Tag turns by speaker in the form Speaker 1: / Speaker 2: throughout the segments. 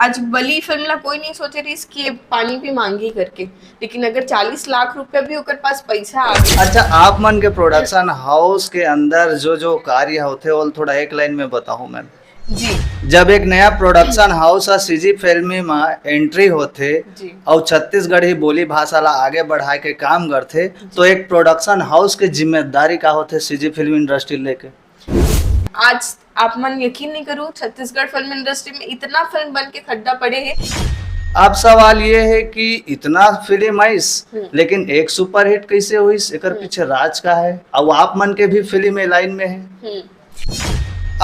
Speaker 1: आज बली फिल्म ला कोई नहीं सोचे रही कि पानी भी मांगी करके, लेकिन अगर 40 लाख रुपया भी ओकर पास पैसा आ गया।
Speaker 2: अच्छा, आप मन के प्रोडक्शन हाउस के अंदर जो जो कार्य होते वो थोड़ा एक लाइन में बताओ मैम।
Speaker 1: जी
Speaker 2: जब एक नया प्रोडक्शन हाउस और सीजी फिल्म में एंट्री होते
Speaker 1: जी
Speaker 2: और छत्तीसगढ़ी बोली भाषा ला आगे बढ़ाए के काम करते, तो एक प्रोडक्शन हाउस की जिम्मेदारी का होते सीजी फिल्म इंडस्ट्री लेके।
Speaker 1: आज आप मन यकीन नहीं करो, छत्तीसगढ़ फिल्म इंडस्ट्री में इतना फिल्म बन के खड्डा पड़े हैं।
Speaker 2: अब सवाल ये है कि इतना फिल्म आइस लेकिन एक सुपरहिट कैसे हुई, एकर पीछे राज का है। अब आप मन के भी फिल्म लाइन में है।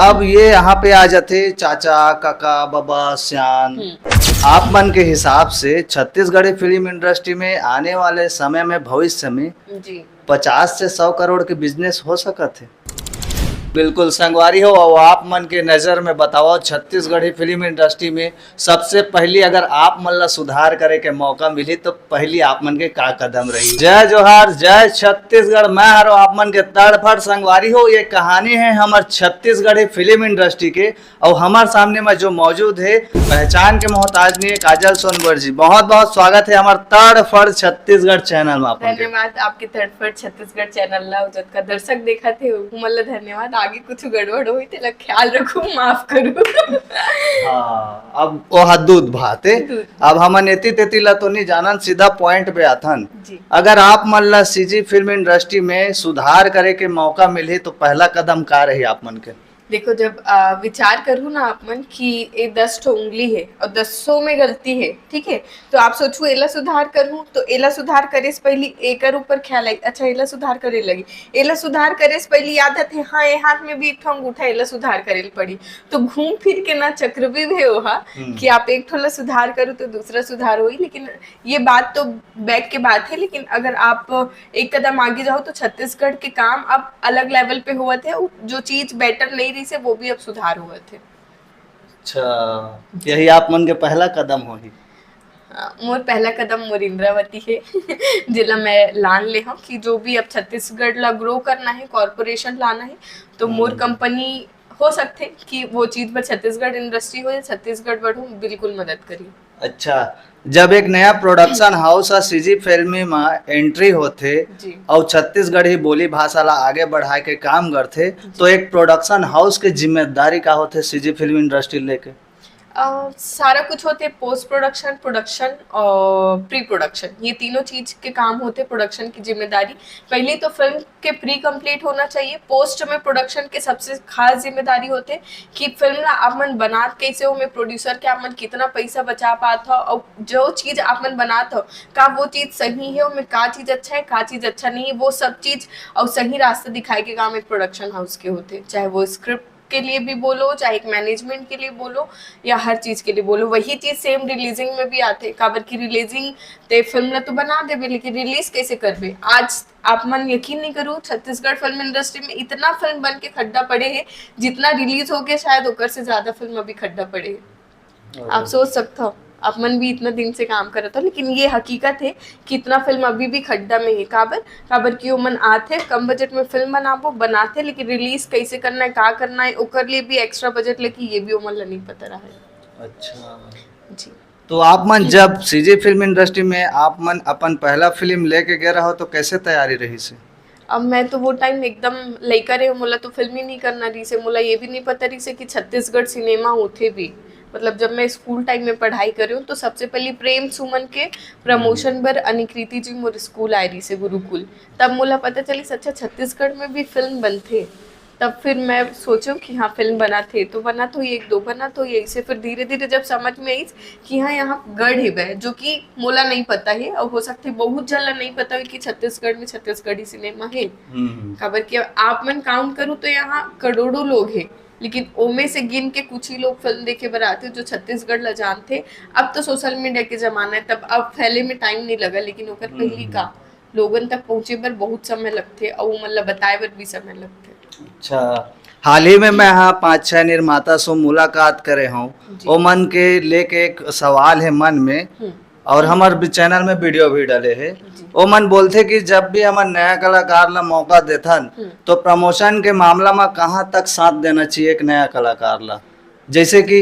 Speaker 2: अब ये यहाँ पे आ जाते चाचा काका बाबा श्यान। आप मन के हिसाब से छत्तीसगढ़ी फिल्म इंडस्ट्री में आने वाले समय में भविष्य में
Speaker 1: जी
Speaker 2: 50 से 100 करोड़ के बिजनेस हो सकत है। बिल्कुल संगवारी हो। और आप मन के नज़र में बताओ, छत्तीसगढ़ी फिल्म इंडस्ट्री में सबसे पहली अगर आप मन ला सुधार करे के मौका मिली तो पहली आप मन के का कदम रही। जय जोहार, जय छत्तीसगढ़। मैं हरो आप मन के तड़फड़ संगवारी हो। ये कहानी है हमार छत्तीसगढ़ी फिल्म इंडस्ट्री के, और हमारे सामने में जो मौजूद है पहचान के मोहताज नहीं है, काजल सोनवर जी। बहुत बहुत स्वागत है हमारे तड़फड़ छत्तीसगढ़ चैनल में।
Speaker 1: धन्यवाद आपके तड़फड़ छत्तीसगढ़ चैनल ला जब का दर्शक देखा थे उमल धन्यवाद। आगे कुछ गड़बड़ हुई तेला ख्याल रखू, माफ करू।
Speaker 2: हाँ, अब वो हदूद भाते। अब हमन एती तेती ला तो नहीं जानन, सीधा पॉइंट पे आथन। अगर आप मन ला सीजी फिल्म इंडस्ट्री में सुधार करे के मौका मिले तो पहला कदम का रही आप मन के?
Speaker 1: देखो, जब विचार करूँ ना आप मन कि ये 10 ठो उंगली है और 10 में गलती है, ठीक है, तो आप सोचू एला सुधार करूँ तो एला सुधार करे से पहले एकर ऊपर ख्याल आई, अच्छा एला सुधार करे लगी, एला सुधार करे से पहले याद आते हाँ ये हाथ में भी एक ठो अंगूठा एला सुधार करे पड़ी। तो घूम फिर के ना चक्रव्यूह है वहा कि आप एक ठो ला सुधार करो तो दूसरा सुधार हुई। लेकिन ये बात तो बैक के बात है, लेकिन अगर आप एक कदम आगे जाओ तो छत्तीसगढ़ के काम अब अलग लेवल पे हुआ थे। जो चीज बेटर नहीं से वो भी अब सुधार हुए थे।
Speaker 2: अच्छा, यही आप मन के पहला कदम होगी?
Speaker 1: मोर पहला कदम मोर इंद्रावती है जिला मैं लान ले हूँ कि जो भी अब छत्तीसगढ़ ला ग्रो करना है, कॉर्पोरेशन लाना है, तो मोर कंपनी हो सकते कि वो चीज पर छत्तीसगढ़ इंडस्ट्री हो या छत्तीसगढ़ बढ़ो, बिल्कुल मदद करी।
Speaker 2: अच्छा, जब एक नया प्रोडक्शन हाउस और सीजी फिल्म में एंट्री होते और छत्तीसगढ़ी बोली भाषा ला आगे बढ़ाए के काम करते, तो एक प्रोडक्शन हाउस की जिम्मेदारी का होते सीजी फिल्म इंडस्ट्री लेके?
Speaker 1: सारा कुछ होते, पोस्ट प्रोडक्शन, प्रोडक्शन और प्री प्रोडक्शन, ये तीनों चीज के काम होते। प्रोडक्शन की जिम्मेदारी पहले तो फिल्म के प्री कंप्लीट होना चाहिए। पोस्ट में प्रोडक्शन के सबसे खास जिम्मेदारी होते कि फिल्म ला आप मन बनात कैसे हो, में प्रोड्यूसर के आप मन कितना पैसा बचा पात हो, और जो चीज आप मन बनात हो का वो चीज सही है, में का चीज अच्छा है का चीज अच्छा नहीं है, वो सब चीज और सही रास्ता दिखाए के काम एक प्रोडक्शन हाउस के होते। चाहे वो स्क्रिप्ट के लिए भी बोलो, चाहे एक मैनेजमेंट के लिए बोलो, या हर चीज के लिए बोलो। वही चीज सेम रिलीजिंग में भी आते। काबर की रिलीजिंग ते फिल्म ला तो बना देबे, लेकिन रिलीज कैसे करबे? आज आप मन यकीन नहीं करो, छत्तीसगढ़ फिल्म इंडस्ट्री में इतना फिल्म बन के खड्डा पड़े हैं, जितना रिलीज हो गया शायद ओकर से ज्यादा फिल्म अभी खड्डा पड़े है। आप सोच सकते हो, आप मन भी इतना दिन से काम कर रहा था, लेकिन ये हकीकत है कि इतना फिल्म अभी भी खड्डा में है। काबर की वो मन आते कम बजट में फिल्म बनाते, लेकिन रिलीज कैसे करना है का करना है ओकर लिए भी एक्स्ट्रा बजट लेके, ये भी वो मन नहीं पता रहा है।
Speaker 2: अच्छा
Speaker 1: जी,
Speaker 2: तो आप मन जब सीजी फिल्म इंडस्ट्री में आप मन अपन पहला फिल्म लेके गए रहो तो कैसे तैयारी रही से?
Speaker 1: अब मैं तो वो टाइम एकदम लइका रहे, मोला तो फिल्म ही नहीं करना रही से, मोला ये भी नहीं पता रही से कि छत्तीसगढ़ सिनेमा होते भी। मतलब जब मैं स्कूल टाइम में पढ़ाई कर रही हूँ तो सबसे पहले प्रेम सुमन के प्रमोशन पर अनिकृति जी मोर स्कूल आई रही से गुरुकुल, तब मोला पता चली अच्छा छत्तीसगढ़ में भी फिल्म बनते। तब फिर मैं सोचूं कि हाँ फिल्म बना थे तो बना तो एक दो बना तो यही से, फिर धीरे धीरे जब समझ में आई कि हाँ यहाँ गढ़ है जो कि मोला नहीं पता है, और हो सकती बहुत जल्द नहीं पता है कि छत्तीसगढ़ में छत्तीसगढ़ी सिनेमा है। खबर कि आप मन काउंट करूँ तो यहाँ करोड़ों लोग हैं, लेकिन ओमे से गिन के कुछ ही लोग फिल्म देखे बर आते जो छत्तीसगढ़ ला जानते। अब तो सोशल मीडिया के जमाना है, तब अब फैले में टाइम नहीं लगा, लेकिन ओकर पहली का लोगन तक पहुंचे बर बहुत समय लगते और मतलब बताए बर भी समय लगते।
Speaker 2: अच्छा, हाल ही में मैं यहाँ 5-6 निर्माता से मुलाकात करे हूँ, वो मन के लेके एक सवाल है मन में, और हमारे चैनल में वीडियो भी डाले है। वो मन बोलते कि जब भी हमारे नया कलाकार ला मौका देथन तो प्रमोशन के मामला में कहाँ तक साथ देना चाहिए एक नया कलाकार ला। जैसे कि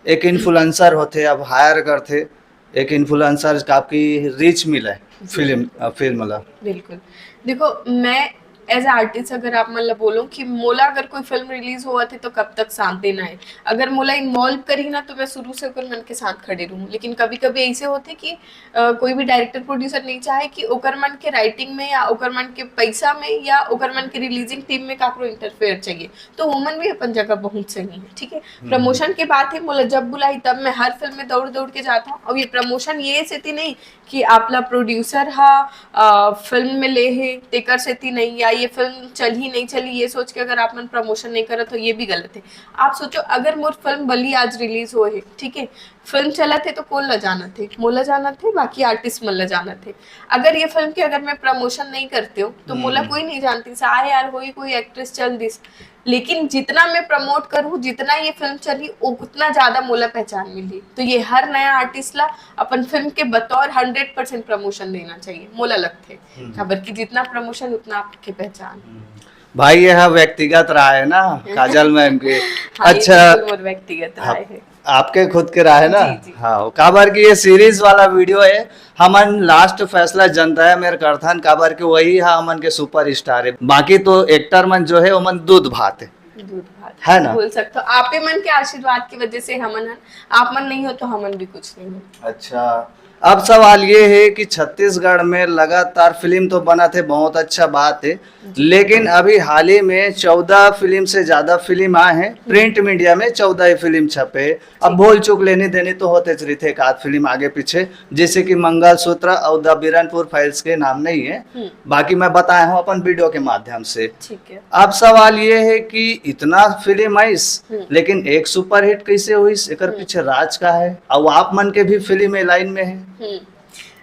Speaker 2: एक इन्फ्लुएंसर होते अब हायर करते एक इन्फ्लुएंसर का आपकी रीच मिले फिल्म ला
Speaker 1: बिल्कुल। देखो मैं एज आर्टिस्ट अगर आप मतलब बोलो कि मोला अगर कोई फिल्म रिलीज हुआ थी तो कब तक साथ देना है, अगर मोला इन्वॉल्व करी ना तो मैं शुरू से ओकर मन के साथ खड़े रहूं। लेकिन कभी कभी ऐसे होते कि कोई भी डायरेक्टर प्रोड्यूसर नहीं चाहे कि ओकर मन के राइटिंग में या ओकर मन के पैसा में या ओकर मन के रिलीजिंग टीम में काकरो इंटरफेयर चाहिए, तो वुमन भी अपन जगह बहुत सही है। ठीक है, प्रमोशन की बात है, मोला जब बुलाई तब मैं हर फिल्म में दौड़ दौड़ के जाता हूँ। अब ये प्रमोशन ये सेती नहीं कि आपला प्रोड्यूसर हा फिल्म में ले है तेकर सेती नहीं, या ये फिल्म चली नहीं चली ये सोच के अगर आप मन प्रमोशन नहीं करत तो ये भी गलत है। आप सोचो अगर मोर फिल्म बली आज रिलीज हो है, ठीक है, फिल्म चला थे तो कौन ला जाना थे, मोला जाना थे, बाकी आर्टिस्ट मन ला जाना थे। अगर ये फिल्म के अगर मैं प्रमोशन नहीं करते हो तो मोला कोई नहीं जानती सा यार होई कोई एक्ट्रेस चल दिस। लेकिन जितना मैं प्रमोट करूँ, जितना ये फिल्म चली उतना ज्यादा मोला पहचान मिली। तो ये हर नया आर्टिस्ट ला अपन फिल्म के बतौर 100% प्रमोशन देना चाहिए, मोला लगते खबर की जितना प्रमोशन उतना आपके पहचान।
Speaker 2: भाई यह व्यक्तिगत राय है ना काजल मैम की।
Speaker 1: हाँ,
Speaker 2: अच्छा
Speaker 1: ये बिल्कुल मोर व्यक्तिगत राय है।
Speaker 2: आपके खुद के राय है ना।
Speaker 1: जी, जी।
Speaker 2: हाँ काबर की ये सीरीज वाला वीडियो है हमन लास्ट फैसला जनता है मेरे करथन काबर की वही है हमन के सुपर स्टार है, बाकी तो एक्टर मन जो है वो मन दूध भात है,
Speaker 1: दूध भात
Speaker 2: है ना।
Speaker 1: बोल सकते हो, आपे मन के आशीर्वाद की वजह से हमन हन, आप मन नहीं हो तो हमन भी कुछ नहीं हो।
Speaker 2: अच्छा अब सवाल ये है कि छत्तीसगढ़ में लगातार फिल्म तो बना थे, बहुत अच्छा बात है, लेकिन अभी हाल ही में 14 फिल्म से ज्यादा फिल्म आए हैं, प्रिंट मीडिया में 14 ही फिल्म छपे। अब भूल चूक लेनी देनी तो होते थे एक आध फिल्म आगे पीछे, जैसे कि मंगलसूत्र और द बीरनपुर फाइल्स के नाम नहीं है, बाकी मैं बताया हूँ अपन वीडियो के माध्यम से।
Speaker 1: ठीक है,
Speaker 2: अब सवाल ये है कि इतना फिल्म आईस लेकिन एक सुपरहिट कैसे हुई, एकर पीछे राज का है और आप मन के भी फिल्म लाइन में है।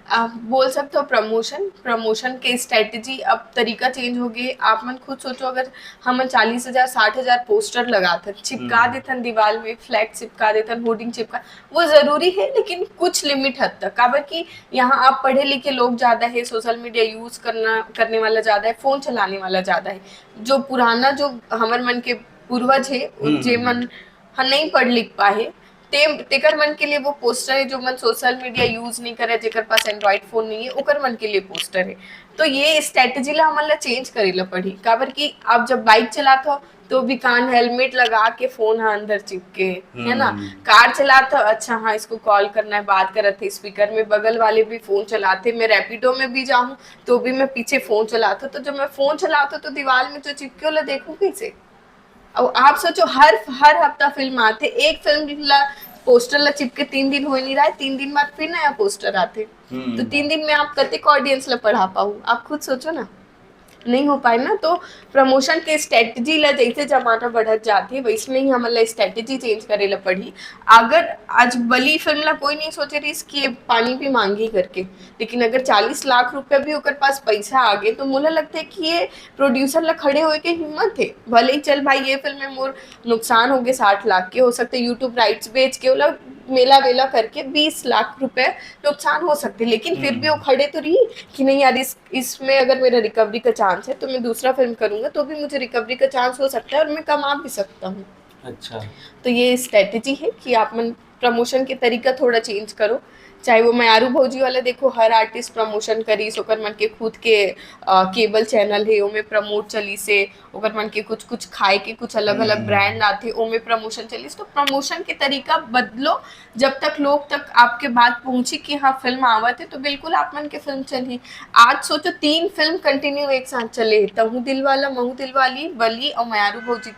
Speaker 1: आप बोल सकते हो प्रमोशन के स्ट्रेटेजी अब तरीका चेंज हो गए। आप मन खुद सोचो अगर हम 40,000 60,000 पोस्टर लगाते चिपका देथन दीवार में, फ्लैग चिपका देथन, होर्डिंग चिपका, वो जरूरी है लेकिन कुछ लिमिट हद तक। काबर कि यहाँ आप पढ़े लिखे लोग ज्यादा है, सोशल मीडिया यूज करने वाला ज्यादा है, फोन चलाने वाला ज्यादा है। जो पुराना जो हमार मन के पूर्वज है जे मन नहीं पढ़ लिख पाए तेकर मन के लिए वो पोस्टर है। जो मन सोशल मीडिया यूज नहीं करे, जेकर पास एंड्रॉइड फोन नहीं है ओकर मन के लिए पोस्टर है। तो ये स्ट्रेटेजी ला हमन ला चेंज करे ला पड़ी। काबर कि आप जब बाइक चलाते हो तो भी कान हेलमेट लगा के फोन हाँ अंदर चिपके, है ना। कार चलाते हो, अच्छा हाँ इसको कॉल करना है, बात करते स्पीकर में, बगल वाले भी फोन चलाते। मैं रैपिडो में भी जाऊँ तो भी मैं पीछे फोन चलाता हूँ। तो जब मैं फोन चलाता हूँ तो दीवार में जो चिपके वाला देखूँ कैसे। अब आप सोचो हर हफ्ता फिल्म आते, एक फिल्म ला पोस्टर ला चिपके 3 दिन हो नहीं रहा है, 3 दिन बाद फिर नया पोस्टर आते, तो 3 दिन में आप कते ऑडियंस ला पढ़ा पाओ, आप खुद सोचो ना, नहीं हो पाए ना। तो प्रमोशन के स्ट्रेटजी ला जैसे जमाना बढ़त जाती है वैसे ही हमारा स्ट्रेटजी चेंज करे ला पड़ी। अगर आज बली फिल्म ला कोई नहीं सोचे रही कि पानी भी मांगी करके, लेकिन अगर 40 लाख रुपया भी ओकर पास पैसा आ गए तो मुझे लगता है कि ये प्रोड्यूसर ला खड़े होए के हिम्मत है। भले ही चल भाई ये फिल्म में मोर नुकसान हो गए 60 लाख के, हो सकते यूट्यूब राइट्स बेच के वो मेला वेला करके 20 लाख रुपए नुकसान हो सकते, लेकिन फिर भी वो खड़े तो रही कि नहीं यार इसमें अगर मेरा रिकवरी का चांस है तो मैं दूसरा फिल्म करूंगा तो भी मुझे रिकवरी का चांस हो सकता है और मैं कमा भी सकता हूँ।
Speaker 2: अच्छा
Speaker 1: तो ये स्ट्रेटेजी है कि आप मन प्रमोशन के तरीका थोड़ा चेंज करो। चाहे वो मयारू भौजी वाला देखो, हर आर्टिस्ट प्रमोशन करी, ओकर मन के खुद के केबल चैनल है ओमे प्रमोट चली से, ओकर मन के कुछ खाए के कुछ अलग अलग ब्रांड आते ओमे प्रमोशन चली। तो प्रमोशन के तरीका बदलो, जब तक लोग तक आपके बात पहुंची कि हाँ फिल्म आवत है तो बिल्कुल आप मन के फिल्म चली। आज सोचो 3 फिल्म कंटिन्यू एक साथ चले, तहु दिलवाला, महू दिलवाली, बली और मयारू भौजी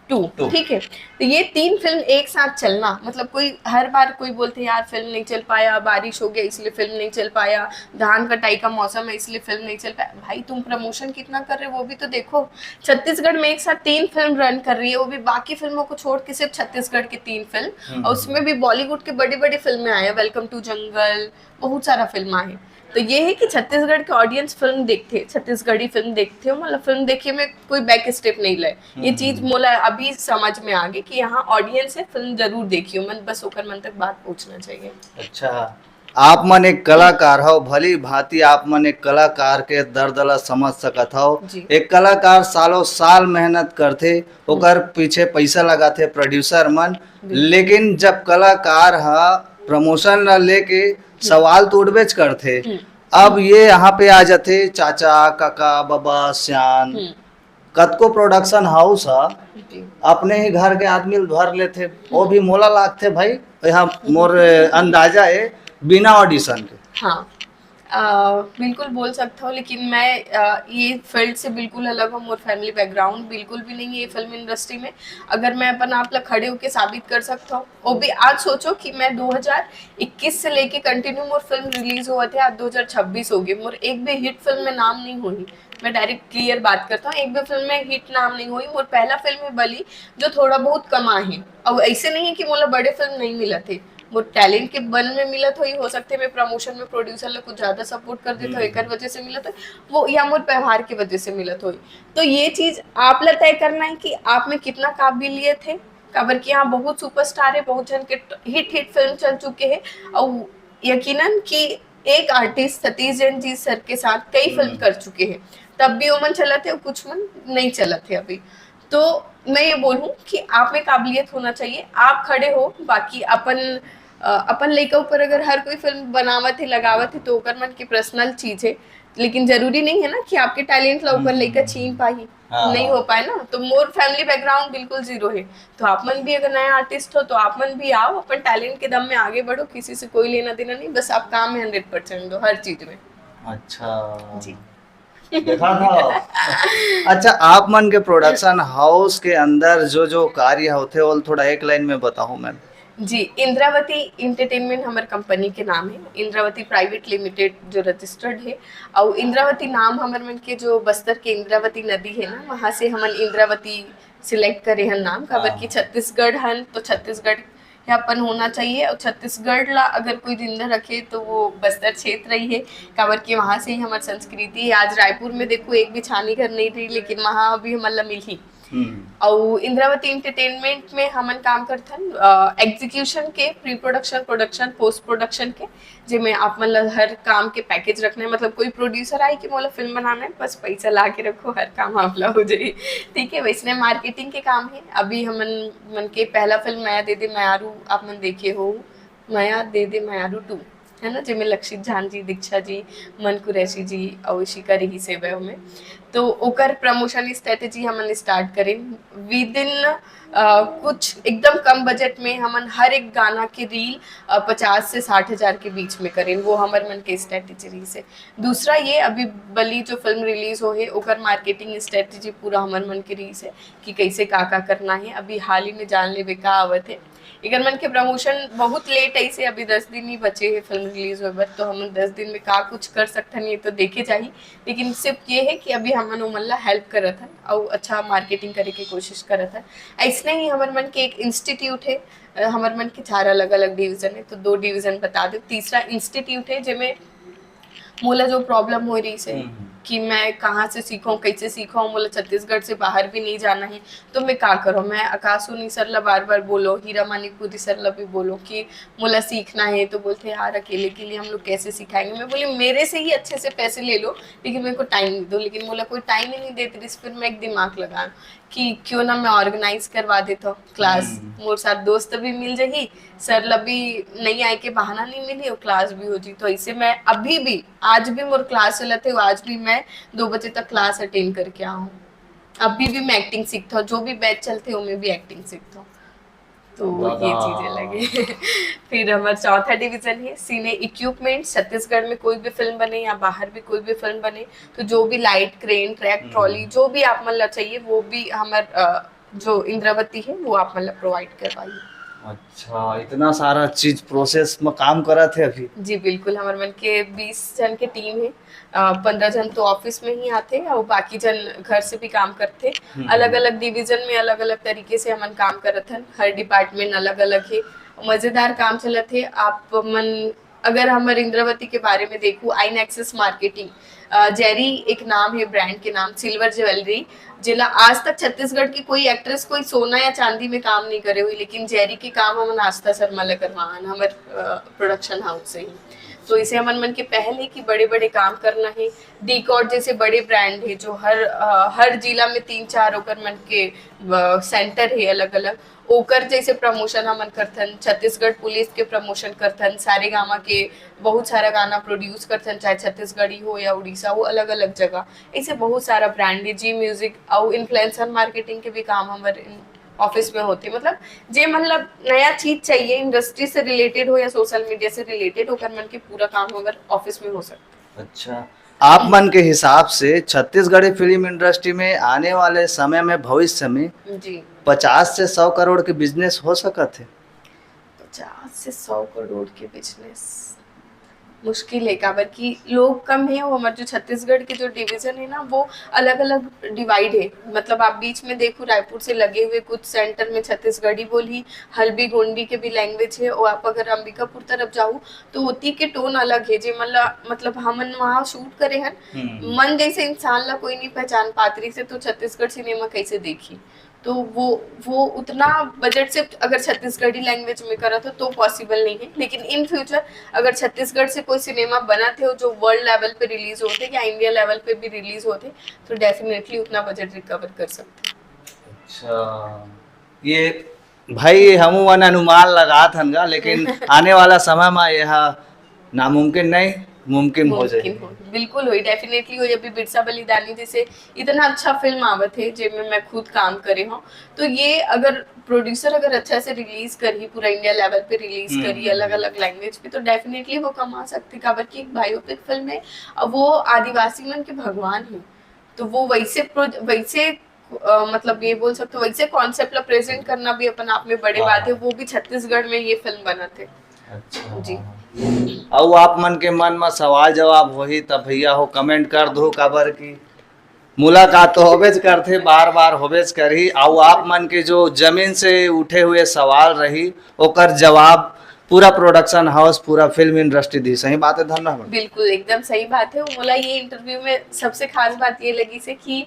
Speaker 1: 2, ठीक है। तो ये 3 फिल्म एक साथ चलना मतलब कोई हर बार कोई बोलते यार फिल्म नहीं चल पाया, बारिश हो गया इसलिए फिल्म नहीं चल पाया, धान कटाई का मौसम है इसलिए फिल्म नहीं चल पाया। भाई तुम प्रमोशन कितना कर रहे हो वो भी तो देखो। छत्तीसगढ़ में एक साथ 3 फिल्म रन कर रही है, वो भी बाकी फिल्मों को छोड़ के सिर्फ छत्तीसगढ़ की 3 फिल्म, और उसमें भी बॉलीवुड के बड़ी बड़ी फिल्में आए, वेलकम टू जंगल, बहुत सारा फिल्म आए। तो ये है कि छत्तीसगढ़ के ऑडियंस फिल्म देखते, छत्तीसगढ़ी फिल्म देखते हो, मतलब फिल्म देखिए में कोई बैक स्टेप नहीं ले। ये चीज मोला अभी समझ में आ गई कि यहाँ ऑडियंस है, फिल्म जरूर देखियो, मन बस होकर मन तक बात पहुंचना चाहिए।
Speaker 2: अच्छा आप मन एक कलाकार हो, भली भांति आप मन एक कलाकार के दर्द ला समझ सकत हो।
Speaker 1: जी।
Speaker 2: एक कलाकार सालों साल मेहनत करथे, ओकर पीछे पैसा लगाथे प्रोड्यूसर मन,
Speaker 1: बिल्कुल।
Speaker 2: लेकिन जब कलाकार हा प्रमोशन ला लेके सवाल तो उठबेच करथे। अब ये यहाँ पे आ जाते चाचा काका बाबा सियान, कतको प्रोडक्शन हाउस हा
Speaker 1: जी।
Speaker 2: अपने ही घर के आदमी भर लेते, वो भी मोला लागते भाई। यहाँ मोर अंदाजा है बिना ऑडिशन के।
Speaker 1: हाँ, बिल्कुल बोल सकता हूँ, लेकिन मैं ये फील्ड से बिल्कुल अलग हूँ। मोर फैमिली बैकग्राउंड बिल्कुल भी नहीं है ये फिल्म इंडस्ट्री में। अगर मैं अपन आप लोग खड़े होके साबित कर सकता हूँ, वो भी आज सोचो कि मैं 2021 से लेके कंटिन्यू मोर फिल्म रिलीज हुआ थे, आज 2026 हो गए, मोर एक भी हिट फिल्म में नाम नहीं हुई। मैं डायरेक्ट क्लियर बात करता हूँ, एक भी फिल्म में हिट नाम नहीं हुई। मोर पहला फिल्म है बली, जो थोड़ा बहुत कमा है। अब ऐसे नहीं है कि मोला बड़े फिल्म नहीं मिला थे, वो टैलेंट के बल में मिला तो ही हो सकते। मैं प्रमोशन में प्रोड्यूसर लोग कुछ ज्यादा सपोर्ट कर देता हूँ, एक वजह से मिला तो वो, या मोर व्यवहार की वजह से मिला तो ये चीज आप ला तय करना है कि आप में कितना काबिलियत है। काबर कि यहाँ बहुत सुपरस्टार है, बहुत जन के हिट फिल्म चल चुके हैं, और यकीनन कि एक आर्टिस्ट सतीश जैन जी सर के साथ कई फिल्म कर चुके हैं, तब भी वो मन चला थे और कुछ मन नहीं चला थे अभी। तो मैं ये बोलूं कि आप में काबिलियत होना चाहिए, आप खड़े हो। बाकी अपन लइका ऊपर अगर हर कोई फिल्म बनावत है लगावत है तो ओकर मन की पर्सनल चीज है, लेकिन जरूरी नहीं है ना कि आपके टैलेंट ला ऊपर लइका छीन पाही। नहीं हो पाए ना। तो मोर फैमिली बैकग्राउंड बिल्कुल जीरो है, तो आप मन भी अगर नया आर्टिस्ट हो तो आप मन भी आओ, अपन टैलेंट के दम में आगे बढ़ो, किसी से कोई लेना देना नहीं, बस आप काम में 100% दो हर चीज में।
Speaker 2: अच्छा
Speaker 1: जी।
Speaker 2: देखा था। अच्छा, आप मन के प्रोडक्शन हाउस के अंदर जो जो कार्य होते वो थोड़ा एक लाइन में बताओ मैम।
Speaker 1: जी, इंद्रावती इंटरटेनमेंट हमारे कंपनी के नाम है, इंद्रावती प्राइवेट लिमिटेड जो रजिस्टर्ड है। और इंद्रावती नाम हमारे मन के जो बस्तर के इंद्रावती नदी है ना, वहाँ से हमन इंद्रावती सिलेक्ट करे हन नाम। खबर की छत्तीसगढ़ हन तो छत्तीसगढ़ अपन होना चाहिए, और छत्तीसगढ़ ला अगर कोई जिंदा रखे तो वो बस्तर क्षेत्र ही है। काबर की वहाँ से ही हमारी संस्कृति है। आज रायपुर में देखो एक भी छानी घर नहीं रही, लेकिन वहाँ भी हमन ला मिली। और इंद्रावती इंटरटेनमेंट में हमन काम करथन एग्जीक्यूशन के, pre production, production, post production के, जिसमें आप मतलब हर काम के पैकेज रखना है। मतलब कोई प्रोड्यूसर आए कि मोला फिल्म बनाना है, बस पैसा ला के रखो, हर काम आपला हो जाए, ठीक है। वैसे मार्केटिंग के काम है। अभी हमन मन के पहला फिल्म माया दे दे मायारू आप मन देखे हो, माया दे दे मायारू 2 है ना, जिसमें लक्षित झान जी, दीक्षा जी, मन कुरैशी जी और शिका रही सेवा में। तो ओकर प्रमोशन स्ट्रेटेजी हमन स्टार्ट करें विद इन कुछ एकदम कम बजट में। हमन हर एक गाना के रील 50 से 60 हजार के बीच में करें, वो हमारे मन के स्ट्रेटेजी रही से। दूसरा ये अभी बली जो फिल्म रिलीज हो है, ओकर मार्केटिंग स्ट्रेटेजी पूरा हमारे मन के रही से कि कैसे का करना है। अभी हाल ही में जान ले बेका आवत है, इगर मन के प्रमोशन बहुत लेट ऐसे, अभी 10 दिन ही बचे हैं फिल्म रिलीज हुए बर, तो हम 10 दिन में का कुछ कर सकते हैं ये तो देखे जाही। लेकिन सिर्फ ये है कि अभी हमन उमन हेल्प करत हन और अच्छा मार्केटिंग करे की कोशिश करत हन। ऐसने ही हमारे मन के एक इंस्टीट्यूट है, हमारे मन के 4 अलग अलग डिवीजन है, तो 2 डिवीजन बता दो। तीसरा इंस्टीट्यूट है जिसमें मोला जो प्रॉब्लम हो रही से कि मैं कहाँ से सीखूं, कैसे सीखूं, मोला छत्तीसगढ़ से बाहर भी नहीं जाना है, तो मैं क्या करूँ। मैं आकाश सोनी सर ला बार बार बोलो, हीरा मानिकपुरी सर ला भी बोलो कि मोला सीखना है, तो बोलते यार अकेले के लिए हम लोग कैसे सिखाएंगे। मैं बोली मेरे से ही अच्छे से पैसे ले लो, लेकिन मेरे को टाइम नहीं दो। लेकिन मोला कोई टाइम ही नहीं देती, फिर मैं एक दिमाग लगा कि क्यों ना मैं ऑर्गेनाइज करवा देता हूँ क्लास, मोर साथ दोस्त भी मिल जाही, सर ला भी नहीं आए के बहाना नहीं मिली और क्लास भी हो जी। तो ऐसे मैं अभी भी, आज भी मोर क्लास चलते, आज भी मैं 2 बजे तक क्लास अटेंड करके आऊँ। अभी भी मैं एक्टिंग सीखता हूँ, जो भी बैच चलते हो मैं भी एक्टिंग सीखता हूँ, तो ये चीजें लगे। फिर हमारा चौथा डिवीजन है सीने इक्विपमेंट। छत्तीसगढ़ में कोई भी फिल्म बने या बाहर भी कोई भी फिल्म बने, तो जो भी लाइट, क्रेन, ट्रैक, ट्रॉली, जो भी आप मतलब चाहिए वो भी हमारे जो इंद्रावती है वो आप मतलब प्रोवाइड करवाइए।
Speaker 2: अच्छा, इतना सारा चीज प्रोसेस में काम करा थे अभी।
Speaker 1: जी बिल्कुल, हमारे मन के 20 जन के टीम है, 15 जन तो ऑफिस में ही आते और बाकी जन घर से भी काम करते। अलग अलग डिवीजन में अलग अलग तरीके से हमन काम करत हन, हर डिपार्टमेंट अलग अलग है, मजेदार काम चलत है। आप मन अगर हम इंद्रावती के बारे में देखूं, आईनैक्सिस मार्केटिंग, जेरी एक नाम है ब्रांड के नाम, सिल्वर ज्वेलरी, जिला आज तक छत्तीसगढ़ की कोई एक्ट्रेस कोई सोना या चांदी में काम नहीं करे हुई, लेकिन जेरी के काम हम आस्था शर्मा ले करवान हमारे प्रोडक्शन हाउस से ही। तो इसे हमन मन के पहल है कि बड़े बड़े काम करना है। डीकॉट जैसे बड़े ब्रांड है जो हर जिला में 3-4 ओकर मन के सेंटर है अलग अलग, ओकर जैसे प्रमोशन हमन करथन। छत्तीसगढ़ पुलिस के प्रमोशन करथन, सारे गामा के बहुत सारा गाना प्रोड्यूस करथन, चाहे छत्तीसगढ़ी हो या उड़ीसा हो, अलग अलग जगह ऐसे बहुत सारा ब्रांड है। जी म्यूजिक और इन्फ्लुएंसर मार्केटिंग के भी काम हमारे ऑफिस में होते, मतलब जे मतलब नया चीज चाहिए इंडस्ट्री से रिलेटेड हो या सोशल मीडिया से रिलेटेड होकर मन के पूरा काम हमारे ऑफिस में हो सकता है।
Speaker 2: अच्छा, आप मन के हिसाब से छत्तीसगढ़ी फिल्म इंडस्ट्री में आने वाले समय में, भविष्य में
Speaker 1: जी
Speaker 2: 50 से 100 करोड़ के बिजनेस हो सकत है?
Speaker 1: 50 से 100 करोड़ के बिजनेस मुश्किल है, काबर कि लोग कम है। वो हमारे जो छत्तीसगढ़ के जो डिवीजन है ना, वो अलग अलग डिवाइड है। मतलब आप बीच में देखो रायपुर से लगे हुए कुछ सेंटर में छत्तीसगढ़ी बोली, हल्बी गोंडी के भी लैंग्वेज है, और आप अगर अंबिकापुर तरफ जाओ तो ओती के टोन अलग है। जे मतलब हमन वहाँ शूट करे हन, मन जैसे इंसान ला कोई नहीं पहचान पात्री से, तो छत्तीसगढ़ सिनेमा कैसे देखी। तो वो उतना बजट से अगर छत्तीसगढ़ी लैंग्वेज में करा तो पॉसिबल नहीं है। लेकिन इन फ्यूचर अगर छत्तीसगढ़ से कोई सिनेमा बना थे जो वर्ल्ड लेवल पे रिलीज होते या इंडिया लेवल पे भी रिलीज होते, तो डेफिनेटली उतना बजट रिकवर कर सकते।
Speaker 2: अच्छा, ये भाई हम वन अनुमान लगा था, लेकिन आने वाला समय में यह नामुमकिन नहीं मुमकिन हो जाए।
Speaker 1: बिल्कुल हुई, डेफिनेटली हुई। अभी बिरसा बलिदानी जैसे इतना अच्छा फिल्म आवत है जिसमें मैं खुद काम करे हूँ, तो ये अगर प्रोड्यूसर अगर अच्छा से रिलीज करी, पूरा इंडिया लेवल पे रिलीज करी अलग अलग लैंग्वेज पे, तो डेफिनेटली वो कमा सकती। काबर की एक बायोपिक फिल्म है, वो आदिवासी मन के भगवान है, तो वो वैसे मतलब ये बोल सकते हो वैसे कॉन्सेप्ट ला प्रेजेंट करना भी अपन आप में बड़े बात है। वो भी छत्तीसगढ़ में ये फिल्म बना थे।
Speaker 2: अच्छा
Speaker 1: जी,
Speaker 2: और आप मन के मन में सवाल जवाब होही तब भैया हो कमेंट कर दो, काबर की मुलाकात तो होबेज करते, बार बार होबेज करी। और आप मन के जो जमीन से उठे हुए सवाल रही ओकर जवाब पूरा प्रोडक्शन हाउस, पूरा फिल्म इंडस्ट्री दी। सही बात है धन्यवाद।
Speaker 1: बिल्कुल एकदम सही बात है। मोला ये इंटरव्यू में सबसे खास बात ये लगी से कि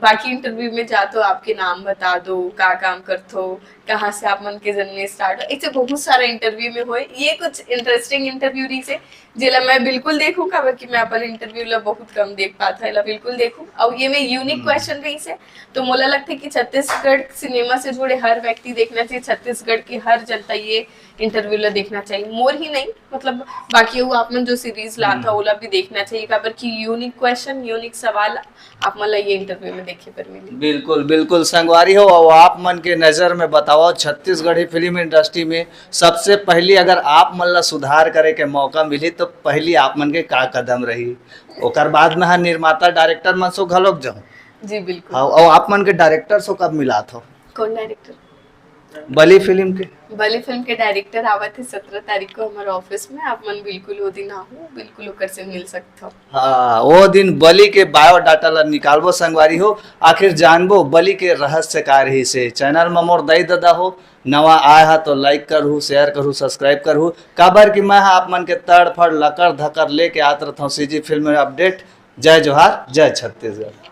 Speaker 1: बाकी इंटरव्यू में जा तो आपके नाम बता दो, का काम करते हो, कहाँ से आप मन के जर्नी स्टार्ट हो, ऐसे बहुत सारा इंटरव्यू में होए। ये कुछ इंटरेस्टिंग इंटरव्यू रही से जिला मैं बिल्कुल देखूं, काबर कि मैं अपन इंटरव्यू ला बहुत कम देख पाता है, बिल्कुल देखूं। और ये में यूनिक क्वेश्चन रही से, तो मोला लगता है कि छत्तीसगढ़ सिनेमा से जुड़े हर व्यक्ति देखना चाहिए, छत्तीसगढ़ की हर जनता ये इंटरव्यू ला देखना चाहिए। मोर ही नहीं, मतलब बाकी वो आप मन जो सीरीज ला था ओला भी देखना चाहिए, काबर कि यूनिक क्वेश्चन, यूनिक सवाल आप मन ला ये इंटरव्यू में देखे पर मिली।
Speaker 2: बिल्कुल बिल्कुल संगवारी हो। और आप मन के नज़र में बताओ, छत्तीसगढ़ी फिल्म इंडस्ट्री में सबसे पहली अगर आप मन ला सुधार करे के मौका मिली तो पहली आप मन के का कदम रही? ओकर बाद में निर्माता डायरेक्टर मन सो घलोक जाऊँ।
Speaker 1: जी बिल्कुल।
Speaker 2: और आप मन के डायरेक्टर सो कब मिला था?
Speaker 1: कौन डायरेक्टर?
Speaker 2: बली फिल्म के।
Speaker 1: बली फिल्म के डायरेक्टर आवा थे 17 तारीख को हमारे ऑफिस में। आप मन बिल्कुल वो दिन आओ, बिल्कुल ओकर से मिल सकते हो।
Speaker 2: हाँ, वो दिन बली के बायोडाटा ला निकालबो संगवारी हो, आखिर जानबो बली के रहस्य का रही से। चैनल में मोर दई ददा हो, नवा आया है तो लाइक करूँ, शेयर करूँ, सब्सक्राइब करूँ, काबर कि मैं आप मन के तड़फड़ लकड़ धकर लेके आत रहता हूँ सीजी फिल्म अपडेट। जय जोहार, जय छत्तीसगढ़।